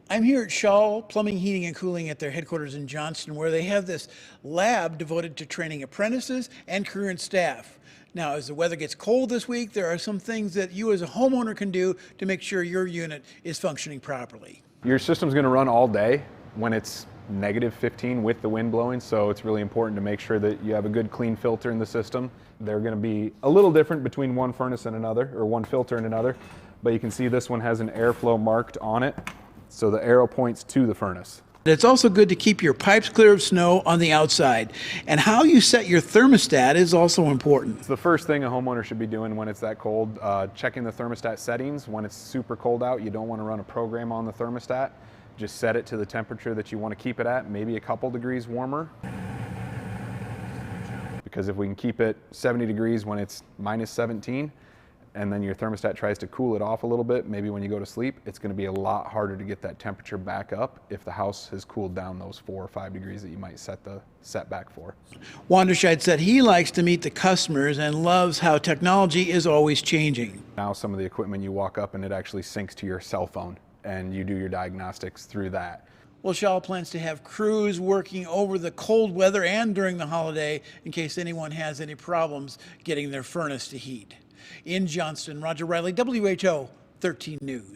I'm here at Shaw Plumbing, Heating, and Cooling at their headquarters in Johnston, where they have this lab devoted to training apprentices and current staff. Now, as the weather gets cold this week, there are some things that you as a homeowner can do to make sure your unit is functioning properly. Your system's going to run all day when it's -15 with the wind blowing, so it's really important to make sure that you have a good clean filter in the system. They're going to be a little different between one furnace and another, or one filter and another, but you can see this one has an airflow marked on it, so the arrow points to the furnace. It's also good to keep your pipes clear of snow on the outside. And how you set your thermostat is also important. It's the first thing a homeowner should be doing when it's that cold, checking the thermostat settings. When it's super cold out, you don't want to run a program on the thermostat. Just set it to the temperature that you want to keep it at, maybe a couple degrees warmer. Because if we can keep it 70 degrees when it's -17, and then your thermostat tries to cool it off a little bit, maybe when you go to sleep, it's going to be a lot harder to get that temperature back up if the house has cooled down those 4 or 5 degrees that you might set the setback for. Wanderscheid said he likes to meet the customers and loves how technology is always changing. Now some of the equipment, you walk up and it actually syncs to your cell phone and you do your diagnostics through that. Well, Shaw plans to have crews working over the cold weather and during the holiday in case anyone has any problems getting their furnace to heat. In Johnston, Roger Riley, WHO 13 News.